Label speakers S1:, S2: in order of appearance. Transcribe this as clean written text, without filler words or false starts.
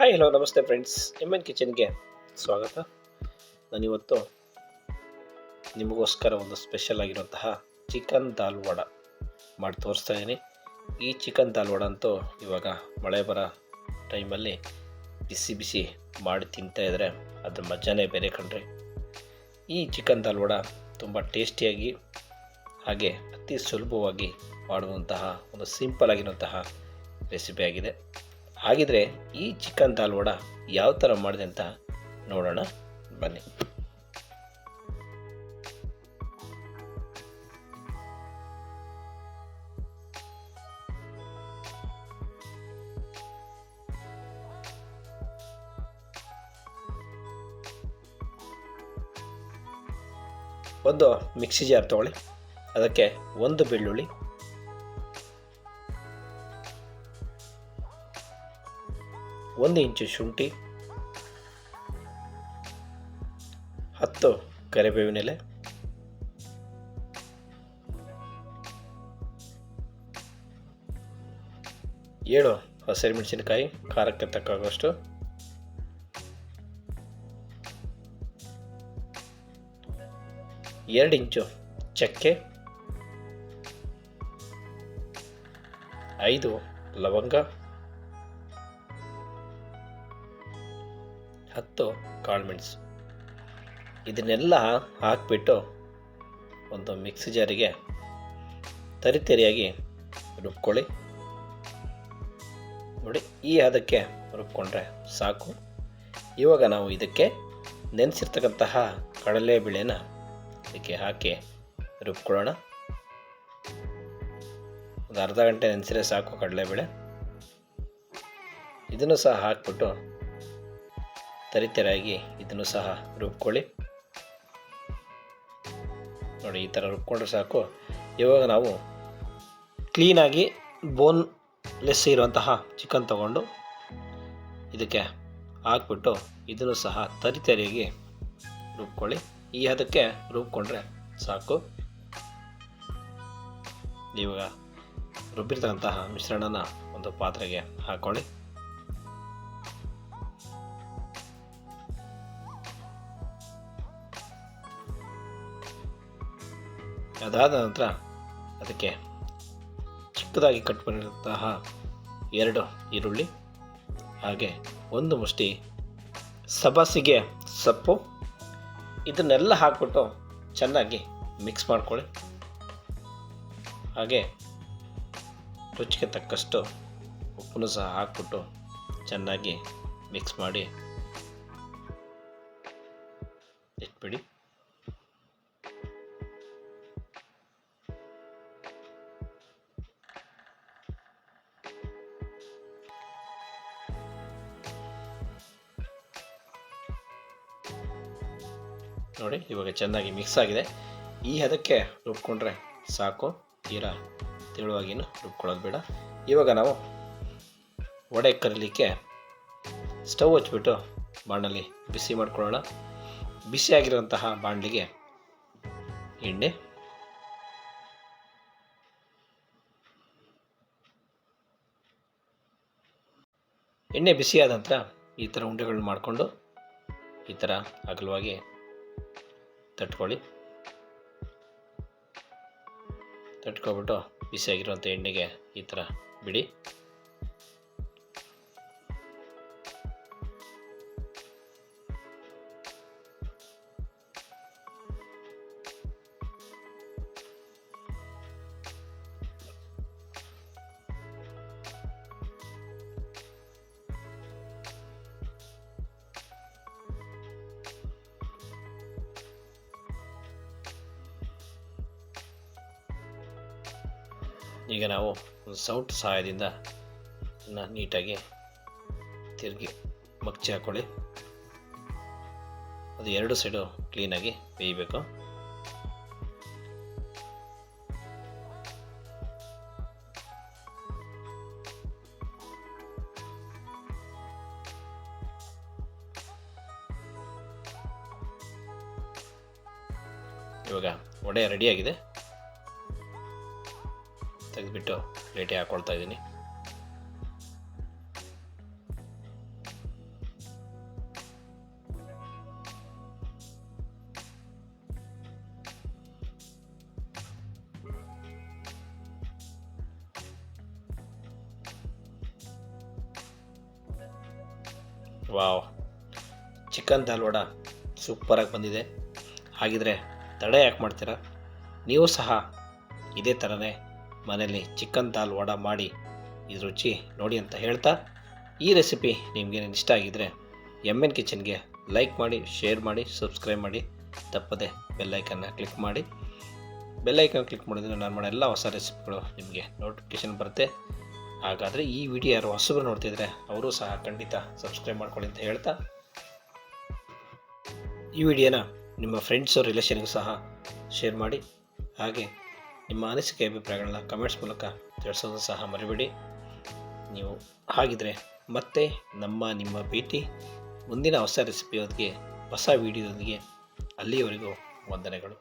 S1: Hi hello ನಮಸ್ತೆ friends, M N ಕಿಚನ್ಗೆ ಸ್ವಾಗತ. ನಾನಿವತ್ತು ನಿಮಗೋಸ್ಕರ ಒಂದು ಸ್ಪೆಷಲ್ ಆಗಿರುವಂತಹ ಚಿಕನ್ ದಾಲ್ ವಡ ಮಾಡಿ ತೋರಿಸ್ತಾ ಇದ್ದೀನಿ. ಈ ಚಿಕನ್ ದಾಲ್ ವಡ ಅಂತೂ ಇವಾಗ ಮಳೆ ಬರೋ ಟೈಮಲ್ಲಿ ಬಿಸಿ ಬಿಸಿ ಮಾಡಿ ತಿಂತಾಯಿದ್ರೆ ಅದ್ರ ಮಜಾನೇ ಬೇರೆ ಕಣ್ರಿ. ಈ ಚಿಕನ್ ದಾಲ್ ವಡ ತುಂಬ ಟೇಸ್ಟಿಯಾಗಿ ಹಾಗೆ ಅತಿ ಸುಲಭವಾಗಿ ಮಾಡುವಂತಹ ಒಂದು ಸಿಂಪಲ್ ಆಗಿರುವಂತಹ ರೆಸಿಪಿ ಆಗಿದೆ. ಹಾಗಿದ್ರೆ ಈ ಚಿಕನ್ ದಾಲ್ ವಡ ಯಾವ ಥರ ಮಾಡಿದೆ ಅಂತ ನೋಡೋಣ ಬನ್ನಿ. ಒಂದು ಮಿಕ್ಸಿ ಜಾರ್ ತಗೊಳ್ಳಿ. ಅದಕ್ಕೆ ಒಂದು ಬೆಳ್ಳುಳ್ಳಿ, 1 ಇಂಚು ಶುಂಠಿ, 10 ಕರಿಬೇವಿನ ಎಲೆ, 7 ಹಸಿಮೆಣಸಿನಕಾಯಿ ಖಾರಕ್ಕೆ ತಕ್ಕಾಗುವಷ್ಟು, 2 ಇಂಚು ಚಕ್ಕೆ, 5 ಲವಂಗ, 10 ಕಾಳುಮೆಣಸು. ಇದನ್ನೆಲ್ಲ ಹಾಕಿಬಿಟ್ಟು ಒಂದು ಮಿಕ್ಸಿ ಜಾರಿಗೆ ತರಿತರಿಯಾಗಿ ರುಬ್ಕೊಳ್ಳಿ. ನೋಡಿ, ಈ ಹದಕ್ಕೆ ರುಬ್ಕೊಂಡ್ರೆ ಸಾಕು. ಇವಾಗ ನಾವು ಇದಕ್ಕೆ ನೆನೆಸಿರ್ತಕ್ಕಂತಹ ಕಡಲೆಬೇಳೆನ ಇದಕ್ಕೆ ಹಾಕಿ ರುಬ್ಕೊಳ್ಳೋಣ. ಒಂದು ಅರ್ಧ ಗಂಟೆ ನೆನೆಸಿದ್ರೆ ಸಾಕು ಕಡಲೆಬೇಳೆ. ಇದನ್ನು ಸಹ ಹಾಕ್ಬಿಟ್ಟು ತರಿತರಿಯಾಗಿ ಇದನ್ನು ಸಹ ರುಬ್ಕೊಳ್ಳಿ. ನೋಡಿ, ಈ ಥರ ರುಬ್ಕೊಂಡ್ರೆ ಸಾಕು. ಇವಾಗ ನಾವು ಕ್ಲೀನಾಗಿ ಬೋನ್ಲೆಸ್ ಇರುವಂತಹ ಚಿಕನ್ ತಗೊಂಡು ಇದಕ್ಕೆ ಹಾಕ್ಬಿಟ್ಟು ಇದನ್ನು ಸಹ ತರಿತರಿಯಾಗಿ ರುಬ್ಕೊಳ್ಳಿ. ಈ ಹದಕ್ಕೆ ರುಬ್ಕೊಂಡ್ರೆ ಸಾಕು. ಇವಾಗ ರುಬ್ಬಿರ್ತಕ್ಕಂತಹ ಮಿಶ್ರಣನ ಒಂದು ಪಾತ್ರೆಗೆ ಹಾಕ್ಕೊಳ್ಳಿ. ಅದಾದ ನಂತರ ಅದಕ್ಕೆ ಚಿಕ್ಕದಾಗಿ ಕಟ್ ಮಾಡಿರುವಂತಹ 2 ಈರುಳ್ಳಿ, ಹಾಗೆ 1 ಮುಷ್ಟಿ ಸಬ್ಬಸಿಗೆ ಸೊಪ್ಪು, ಇದನ್ನೆಲ್ಲ ಹಾಕ್ಬಿಟ್ಟು ಚೆನ್ನಾಗಿ ಮಿಕ್ಸ್ ಮಾಡ್ಕೊಳ್ಳಿ. ಹಾಗೆ ರುಚಿಗೆ ತಕ್ಕಷ್ಟು ಉಪ್ಪನ್ನು ಸಹ ಹಾಕ್ಬಿಟ್ಟು ಚೆನ್ನಾಗಿ ಮಿಕ್ಸ್ ಮಾಡಿ ಇಟ್ಬಿಡಿ. ನೋಡಿ, ಇವಾಗ ಚೆನ್ನಾಗಿ ಮಿಕ್ಸ್ ಆಗಿದೆ. ಈ ಹದಕ್ಕೆ ರುಬ್ಕೊಂಡ್ರೆ ಸಾಕು. ತೀರಾ ತೆಳುವಾಗಿನ ರುಬ್ಕೊಳ್ಳೋದು ಬೇಡ. ಇವಾಗ ನಾವು ವಡೆ ಕರಿಲಿಕ್ಕೆ ಸ್ಟವ್ ಹಚ್ಬಿಟ್ಟು ಬಾಣಲಿ ಬಿಸಿ ಮಾಡ್ಕೊಳ್ಳೋಣ. ಬಿಸಿಯಾಗಿರುವಂತಹ ಬಾಣಲಿಗೆ ಎಣ್ಣೆ ಬಿಸಿಯಾದ ನಂತರ ಈ ಥರ ಉಂಡೆಗಳನ್ನ ಮಾಡಿಕೊಂಡು ಈ ಥರ ಅಗಲವಾಗಿ ತಟ್ಕೊಬಿಟ್ಟು ಬಿಸಿಯಾಗಿರುವಂಥ ಎಣ್ಣೆಗೆ ಈ ಥರ ಬಿಡಿ. ಈಗ ನಾವು ಒಂದು ಸೌಟ್ ಸಹಾಯದಿಂದ ನೀಟಾಗಿ ತಿರುಗಿ ಮಗ್ಚಿ ಹಾಕ್ಕೊಳ್ಳಿ. ಅದು 2 ಸೈಡು ಕ್ಲೀನಾಗಿ ಬೇಯಬೇಕು. ಇವಾಗ ವಡೆ ರೆಡಿಯಾಗಿದೆ. ತೆಗೆದುಬಿಟ್ಟು ಪ್ಲೇಟಿಗೆ ಹಾಕ್ಕೊಳ್ತಾ ಇದ್ದೀನಿ. ವಾವ್, ಚಿಕನ್ ದಾಲ್ ವಡ ಸೂಪರಾಗಿ ಬಂದಿದೆ. ಹಾಗಿದ್ರೆ ತಡ ಯಾಕೆ ಮಾಡ್ತೀರಾ? ನೀವು ಸಹ ಇದೇ ಥರನೇ ಮನೆಯಲ್ಲಿ ಚಿಕನ್ ದಾಲ್ ವಡ ಮಾಡಿ ಇದು ರುಚಿ ನೋಡಿ ಅಂತ ಹೇಳ್ತಾ, ಈ ರೆಸಿಪಿ ನಿಮಗೆ ಇಷ್ಟ ಆಗಿದ್ದರೆ MN ಕಿಚನ್ಗೆ ಲೈಕ್ ಮಾಡಿ, ಶೇರ್ ಮಾಡಿ, ಸಬ್ಸ್ಕ್ರೈಬ್ ಮಾಡಿ, ತಪ್ಪದೆ ಬೆಲ್ಲೈಕನ್ನ ಕ್ಲಿಕ್ ಮಾಡಿ. ಬೆಲ್ಲೈಕನ್ ಕ್ಲಿಕ್ ಮಾಡಿದ್ರೆ ನಾನು ಮಾಡೋ ಎಲ್ಲ ಹೊಸ ರೆಸಿಪಿಗಳು ನಿಮಗೆ ನೋಟಿಫಿಕೇಷನ್ ಬರುತ್ತೆ. ಹಾಗಾದರೆ ಈ ವಿಡಿಯೋ ಯಾರು ಹೊಸಬರು ನೋಡ್ತಿದ್ರೆ ಅವರು ಸಹ ಖಂಡಿತ ಸಬ್ಸ್ಕ್ರೈಬ್ ಮಾಡ್ಕೊಳ್ಳಿ ಅಂತ ಹೇಳ್ತಾ, ಈ ವಿಡಿಯೋನ ನಿಮ್ಮ ಫ್ರೆಂಡ್ಸು ರಿಲೇಷನ್ಗೂ ಸಹ ಶೇರ್ ಮಾಡಿ. ಹಾಗೆ ನಿಮ್ಮ ಅನಿಸಿಕೆ ಅಭಿಪ್ರಾಯಗಳನ್ನ ಕಮೆಂಟ್ಸ್ ಮೂಲಕ ತಿಳಿಸೋದು ಸಹ ಮರಿಬೇಡಿ. ನೀವು ಹಾಗಿದ್ರೆ ಮತ್ತೆ ನಿಮ್ಮ ಭೇಟಿ ಮುಂದಿನ ಹೊಸ ರೆಸಿಪಿಯೊಂದಿಗೆ, ಹೊಸ ವಿಡಿಯೋದೊಂದಿಗೆ. ಅಲ್ಲಿಯವರೆಗೂ ವಂದನೆಗಳು.